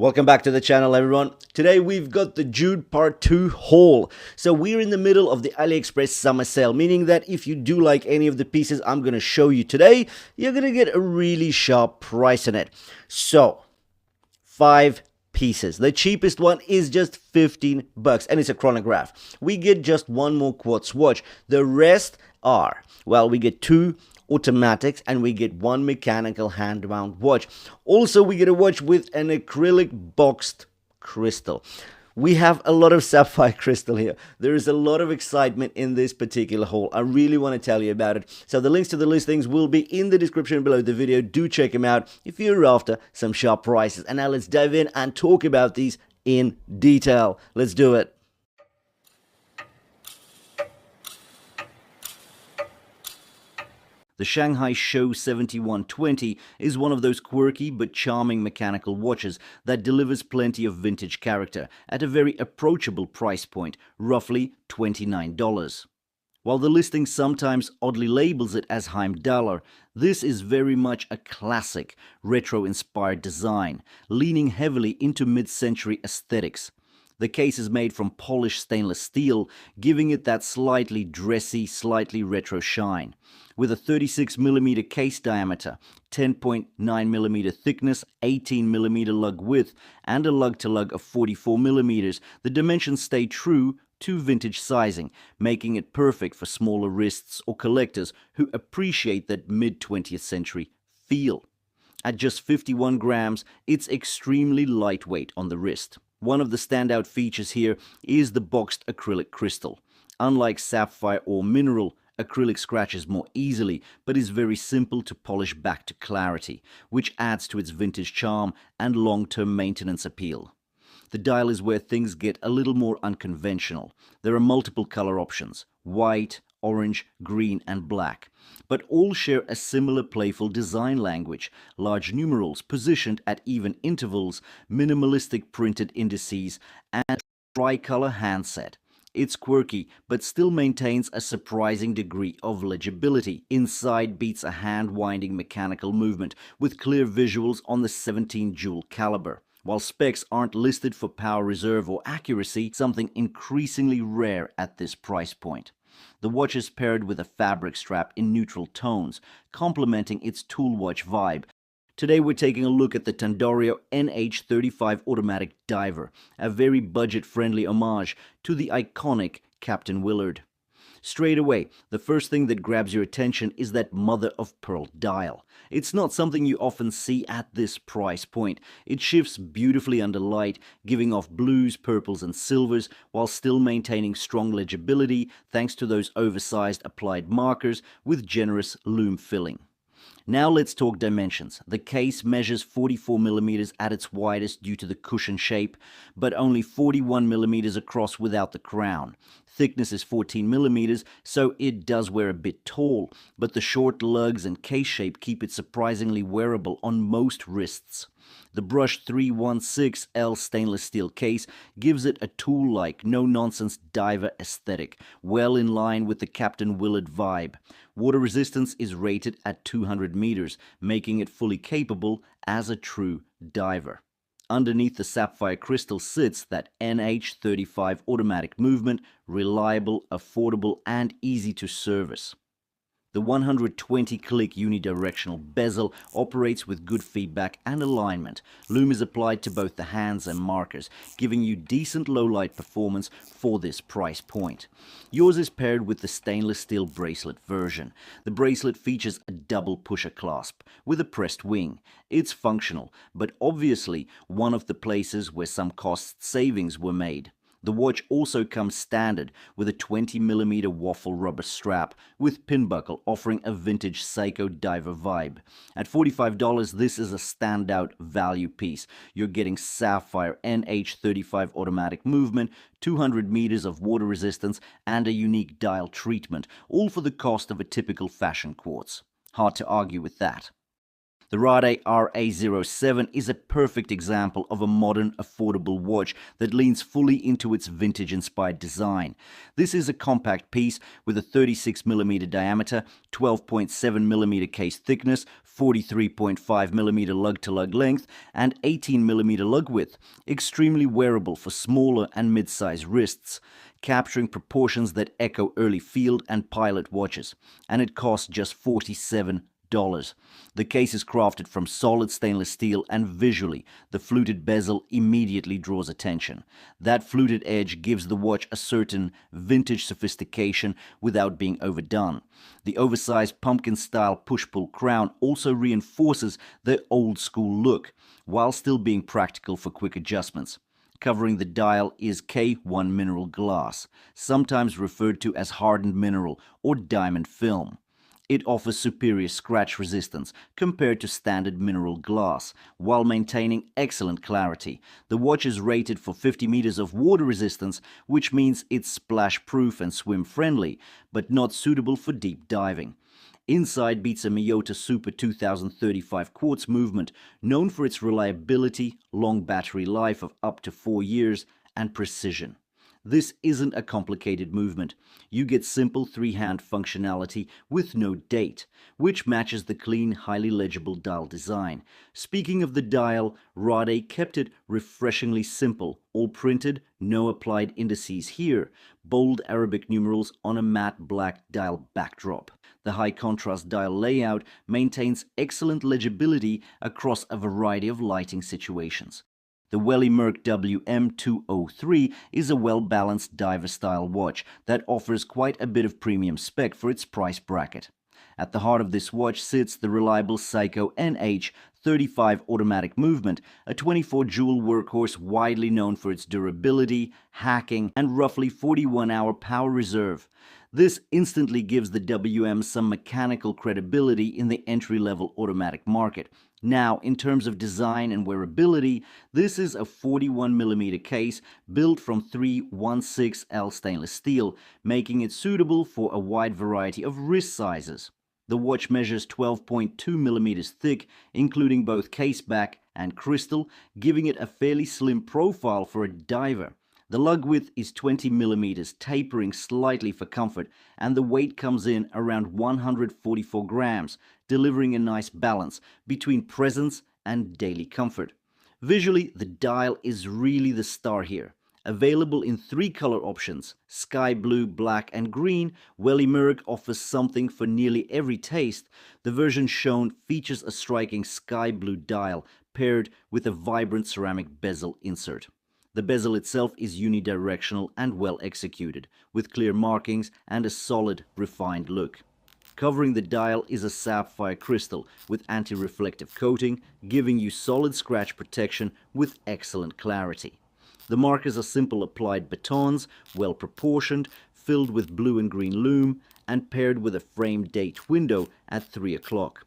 Welcome back to the channel, everyone. Today we've got the June part 2 haul. So we're in the middle of the AliExpress summer sale, meaning that if you do like any of the pieces I'm going to show you today, you're going to get a really sharp price on it. So, 5 pieces. The cheapest one is just 15 bucks and it's a chronograph. We get just one more quartz watch. The rest are, well, we get 2 automatics and we get 1 mechanical hand-wound watch. Also, we get a watch with an acrylic boxed crystal. We have a lot of sapphire crystal here. There is a lot of excitement in this particular haul. I really want to tell you about it. So the links to the listings will be in the description below the video. Do check them out if you're after some sharp prices. And now let's dive in and talk about these in detail. Let's do it. The Shanghai Show 7120 is one of those quirky but charming mechanical watches that delivers plenty of vintage character at a very approachable price point, roughly $29. While the listing sometimes oddly labels it as Heimdaler, this is very much a classic, retro-inspired design, leaning heavily into mid-century aesthetics. The case is made from polished stainless steel, giving it that slightly dressy, slightly retro shine. With a 36mm case diameter, 10.9mm thickness, 18mm lug width, and a lug-to-lug of 44mm, the dimensions stay true to vintage sizing, making it perfect for smaller wrists or collectors who appreciate that mid-20th century feel. At just 51 grams, it's extremely lightweight on the wrist. One of the standout features here is the boxed acrylic crystal. Unlike sapphire or mineral, acrylic scratches more easily, but is very simple to polish back to clarity, which adds to its vintage charm and long-term maintenance appeal. The dial is where things get a little more unconventional. There are multiple color options: white, orange, green, and black, but all share a similar playful design language: large numerals positioned at even intervals, minimalistic printed indices, and tricolor handset. It's quirky, but still maintains a surprising degree of legibility. Inside beats a hand-winding mechanical movement with clear visuals on the 17 jewel caliber. While specs aren't listed for power reserve or accuracy, something increasingly rare at this price point. The watch is paired with a fabric strap in neutral tones, complementing its tool watch vibe. Today we're taking a look at the Tandorio NH35 automatic diver, a very budget-friendly homage to the iconic Captain Willard. Straight away, the first thing that grabs your attention is that mother-of-pearl dial. It's not something you often see at this price point. It shifts beautifully under light, giving off blues, purples, and silvers, while still maintaining strong legibility thanks to those oversized applied markers with generous lume filling. Now let's talk dimensions. The case measures 44mm at its widest due to the cushion shape, but only 41mm across without the crown. Thickness is 14mm, so it does wear a bit tall, but the short lugs and case shape keep it surprisingly wearable on most wrists. The brushed 316L stainless steel case gives it a tool-like, no-nonsense diver aesthetic, well in line with the Captain Willard vibe. Water resistance is rated at 200 meters, making it fully capable as a true diver. Underneath the sapphire crystal sits that NH35 automatic movement, reliable, affordable, and easy to service. The 120-click unidirectional bezel operates with good feedback and alignment. Lume is applied to both the hands and markers, giving you decent low-light performance for this price point. Yours is paired with the stainless steel bracelet version. The bracelet features a double pusher clasp with a pressed wing. It's functional, but obviously one of the places where some cost savings were made. The watch also comes standard with a 20mm waffle rubber strap with pin buckle, offering a vintage Psycho diver vibe. At $45, this is a standout value piece. You're getting sapphire NH35 automatic movement, 200 meters of water resistance, and a unique dial treatment, all for the cost of a typical fashion quartz. Hard to argue with that. The RDUNAE Ra07 is a perfect example of a modern, affordable watch that leans fully into its vintage-inspired design. This is a compact piece with a 36mm diameter, 12.7mm case thickness, 43.5mm lug-to-lug length, and 18mm lug width, extremely wearable for smaller and mid-size wrists, capturing proportions that echo early field and pilot watches, and it costs just $47. The case is crafted from solid stainless steel, and visually, the fluted bezel immediately draws attention. That fluted edge gives the watch a certain vintage sophistication without being overdone. The oversized pumpkin-style push-pull crown also reinforces the old-school look, while still being practical for quick adjustments. Covering the dial is K1 mineral glass, sometimes referred to as hardened mineral or diamond film. It offers superior scratch resistance compared to standard mineral glass, while maintaining excellent clarity. The watch is rated for 50 meters of water resistance, which means it's splash-proof and swim-friendly, but not suitable for deep diving. Inside beats a Miyota Super 2035 Quartz movement, known for its reliability, long battery life of up to 4 years, and precision. This isn't a complicated movement. You get simple three-hand functionality with no date, which matches the clean, highly legible dial design. Speaking of the dial, RDUNAE kept it refreshingly simple, all printed, no applied indices here, bold Arabic numerals on a matte black dial backdrop. The high-contrast dial layout maintains excellent legibility across a variety of lighting situations. The Welly Merck WM203 is a well-balanced diver-style watch that offers quite a bit of premium spec for its price bracket. At the heart of this watch sits the reliable Seiko NH35 automatic movement, a 24-jewel workhorse widely known for its durability, hacking, and roughly 41-hour power reserve. This instantly gives the WM some mechanical credibility in the entry-level automatic market. Now, in terms of design and wearability, this is a 41mm case built from 316L stainless steel, making it suitable for a wide variety of wrist sizes. The watch measures 12.2mm thick, including both case back and crystal, giving it a fairly slim profile for a diver. The lug width is 20mm, tapering slightly for comfort, and the weight comes in around 144 grams, delivering a nice balance between presence and daily comfort. Visually, the dial is really the star here. Available in 3 color options, sky blue, black, and green, Welly Merck offers something for nearly every taste. The version shown features a striking sky blue dial paired with a vibrant ceramic bezel insert. The bezel itself is unidirectional and well executed, with clear markings and a solid, refined look. Covering the dial is a sapphire crystal with anti-reflective coating, giving you solid scratch protection with excellent clarity. The markers are simple applied batons, well proportioned, filled with blue and green lume, and paired with a framed date window at 3 o'clock.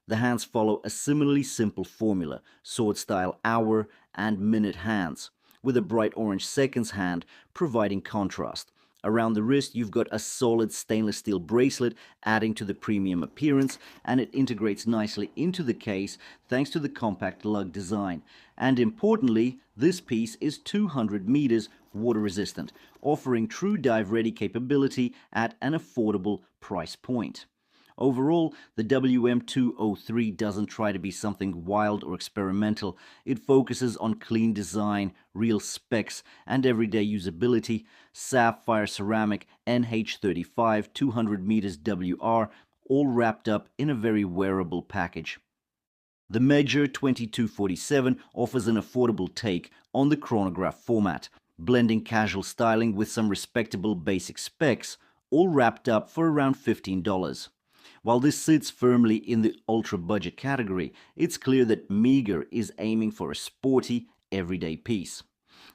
The hands follow a similarly simple formula, sword-style hour and minute hands, with a bright orange seconds hand providing contrast. Around the wrist, you've got a solid stainless steel bracelet adding to the premium appearance, and it integrates nicely into the case thanks to the compact lug design. And importantly, this piece is 200 meters water resistant, offering true dive-ready capability at an affordable price point. Overall, the WM203 doesn't try to be something wild or experimental. It focuses on clean design, real specs, and everyday usability. Sapphire ceramic NH35 200 meters WR, all wrapped up in a very wearable package. The MEGIR 2247 offers an affordable take on the chronograph format, blending casual styling with some respectable basic specs, all wrapped up for around $15. While this sits firmly in the ultra-budget category, it's clear that Meager is aiming for a sporty, everyday piece.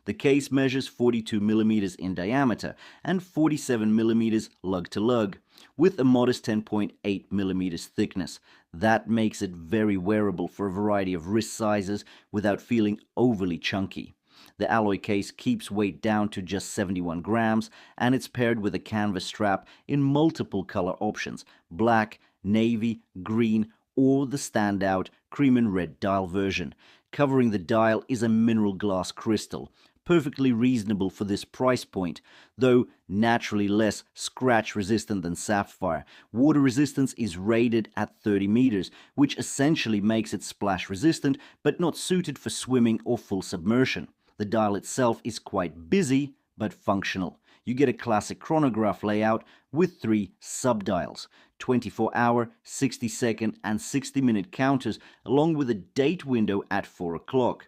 The case measures 42mm in diameter and 47mm lug-to-lug, with a modest 10.8mm thickness. That makes it very wearable for a variety of wrist sizes without feeling overly chunky. The alloy case keeps weight down to just 71 grams, and it's paired with a canvas strap in multiple color options: black, navy, green, or the standout cream and red dial version. Covering the dial is a mineral glass crystal, perfectly reasonable for this price point, though naturally less scratch resistant than sapphire. Water resistance is rated at 30 meters, which essentially makes it splash resistant but not suited for swimming or full submersion. The dial itself is quite busy but functional. You get a classic chronograph layout with 3 subdials, 24-hour, 60-second and 60-minute counters, along with a date window at 4 o'clock.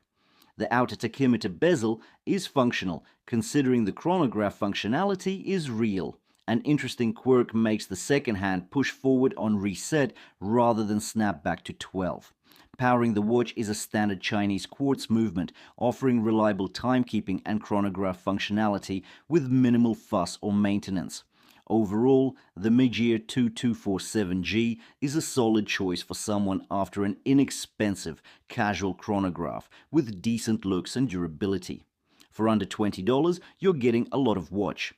The outer tachymeter bezel is functional, considering the chronograph functionality is real. An interesting quirk makes the second hand push forward on reset rather than snap back to 12. Powering the watch is a standard Chinese quartz movement, offering reliable timekeeping and chronograph functionality with minimal fuss or maintenance. Overall, the MEGIR 2247G is a solid choice for someone after an inexpensive, casual chronograph with decent looks and durability. For under $20, you're getting a lot of watch.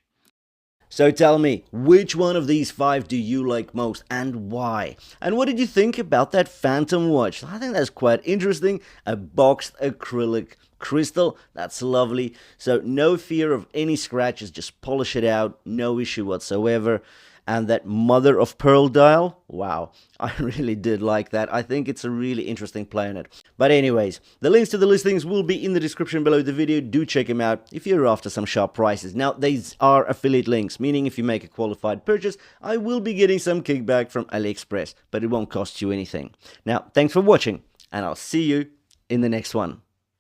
So tell me, which one of these 5 do you like most and why? And what did you think about that Phantom watch? I think that's quite interesting. A boxed acrylic crystal, that's lovely. So no fear of any scratches, just polish it out, no issue whatsoever. And that mother of pearl dial, wow, I really did like that. I think it's a really interesting planet. But anyways, the links to the listings will be in the description below the video. Do check them out if you're after some sharp prices. Now, these are affiliate links, meaning if you make a qualified purchase, I will be getting some kickback from AliExpress, but it won't cost you anything. Now, thanks for watching, and I'll see you in the next one.